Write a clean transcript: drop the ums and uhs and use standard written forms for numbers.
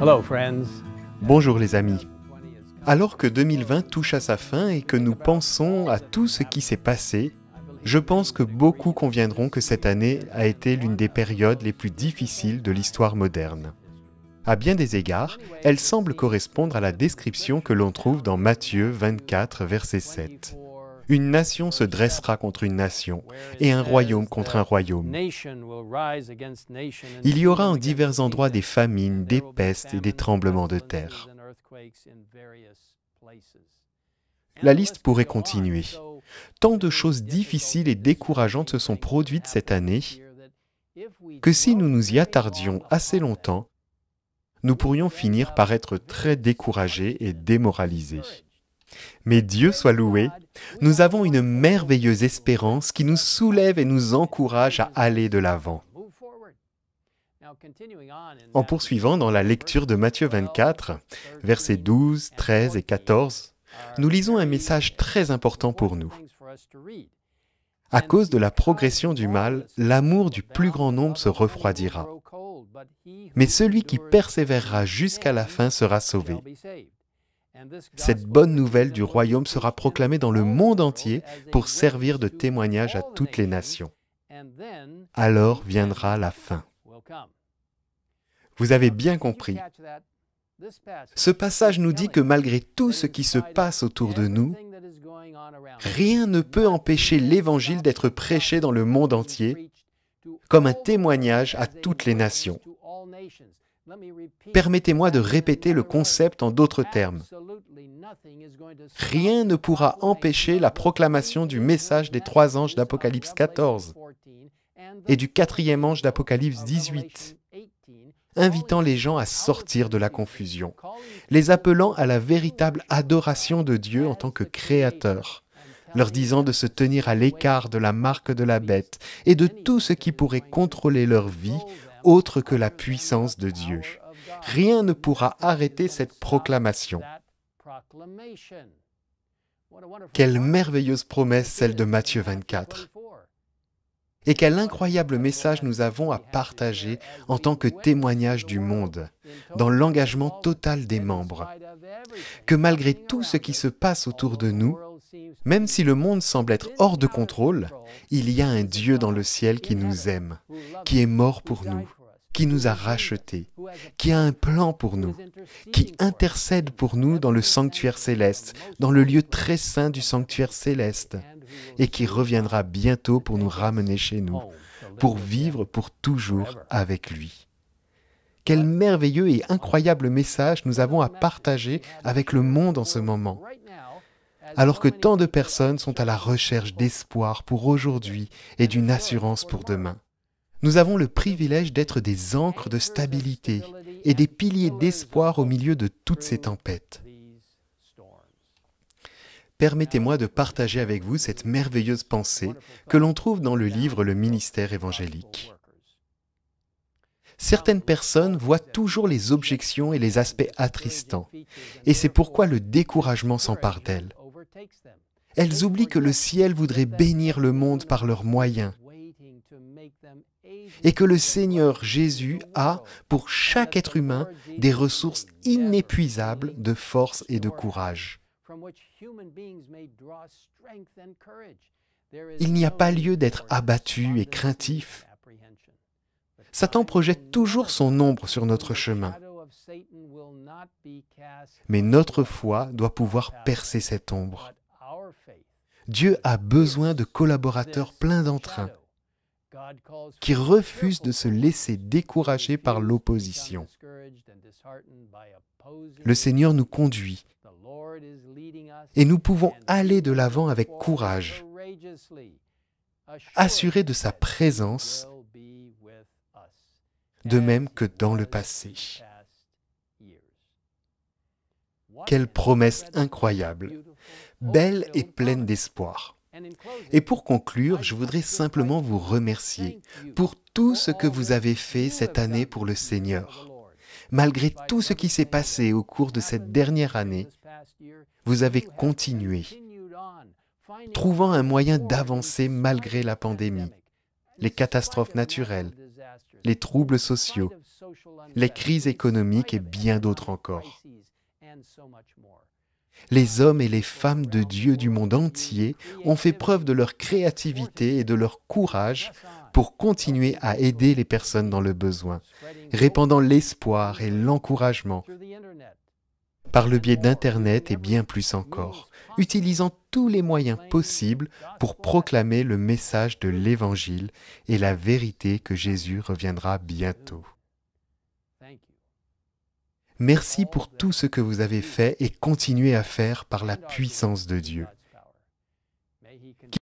Hello, friends. Bonjour les amis. Alors que 2020 touche à sa fin et que nous pensons à tout ce qui s'est passé, je pense que beaucoup conviendront que cette année a été l'une des périodes les plus difficiles de l'histoire moderne. À bien des égards, elle semble correspondre à la description que l'on trouve dans Matthieu 24, verset 7. Une nation se dressera contre une nation, et un royaume contre un royaume. Il y aura en divers endroits des famines, des pestes et des tremblements de terre. La liste pourrait continuer. Tant de choses difficiles et décourageantes se sont produites cette année que si nous nous y attardions assez longtemps, nous pourrions finir par être très découragés et démoralisés. Mais Dieu soit loué, nous avons une merveilleuse espérance qui nous soulève et nous encourage à aller de l'avant. En poursuivant dans la lecture de Matthieu 24, versets 12, 13 et 14, nous lisons un message très important pour nous. À cause de la progression du mal, l'amour du plus grand nombre se refroidira. Mais celui qui persévérera jusqu'à la fin sera sauvé. Cette bonne nouvelle du royaume sera proclamée dans le monde entier pour servir de témoignage à toutes les nations. Alors viendra la fin. Vous avez bien compris. Ce passage nous dit que malgré tout ce qui se passe autour de nous, rien ne peut empêcher l'Évangile d'être prêché dans le monde entier comme un témoignage à toutes les nations. Permettez-moi de répéter le concept en d'autres termes. Rien ne pourra empêcher la proclamation du message des 3 anges d'Apocalypse 14 et du 4e ange d'Apocalypse 18, invitant les gens à sortir de la confusion, les appelant à la véritable adoration de Dieu en tant que Créateur, leur disant de se tenir à l'écart de la marque de la bête et de tout ce qui pourrait contrôler leur vie autre que la puissance de Dieu. Rien ne pourra arrêter cette proclamation. Quelle merveilleuse promesse celle de Matthieu 24. Et quel incroyable message nous avons à partager en tant que témoignage du monde, dans l'engagement total des membres. Que malgré tout ce qui se passe autour de nous, même si le monde semble être hors de contrôle, il y a un Dieu dans le ciel qui nous aime, qui est mort pour nous, qui nous a rachetés, qui a un plan pour nous, qui intercède pour nous dans le sanctuaire céleste, dans le lieu très saint du sanctuaire céleste, et qui reviendra bientôt pour nous ramener chez nous, pour vivre pour toujours avec lui. Quel merveilleux et incroyable message nous avons à partager avec le monde en ce moment, alors que tant de personnes sont à la recherche d'espoir pour aujourd'hui et d'une assurance pour demain. Nous avons le privilège d'être des ancres de stabilité et des piliers d'espoir au milieu de toutes ces tempêtes. Permettez-moi de partager avec vous cette merveilleuse pensée que l'on trouve dans le livre Le ministère évangélique. Certaines personnes voient toujours les objections et les aspects attristants, et c'est pourquoi le découragement s'empare d'elles. Elles oublient que le ciel voudrait bénir le monde par leurs moyens, et que le Seigneur Jésus a, pour chaque être humain, des ressources inépuisables de force et de courage. Il n'y a pas lieu d'être abattu et craintif. Satan projette toujours son ombre sur notre chemin. Mais notre foi doit pouvoir percer cette ombre. Dieu a besoin de collaborateurs pleins d'entrain, qui refusent de se laisser décourager par l'opposition. Le Seigneur nous conduit et nous pouvons aller de l'avant avec courage, assurés de sa présence, de même que dans le passé. Quelle promesse incroyable, belle et pleine d'espoir. Et pour conclure, je voudrais simplement vous remercier pour tout ce que vous avez fait cette année pour le Seigneur. Malgré tout ce qui s'est passé au cours de cette dernière année, vous avez continué, trouvant un moyen d'avancer malgré la pandémie, les catastrophes naturelles les troubles sociaux, les crises économiques et bien d'autres encore. Les hommes et les femmes de Dieu du monde entier ont fait preuve de leur créativité et de leur courage pour continuer à aider les personnes dans le besoin, répandant l'espoir et l'encouragement par le biais d'Internet et bien plus encore, utilisant tous les moyens possibles pour proclamer le message de l'Évangile et la vérité que Jésus reviendra bientôt. Merci pour tout ce que vous avez fait et continuez à faire par la puissance de Dieu.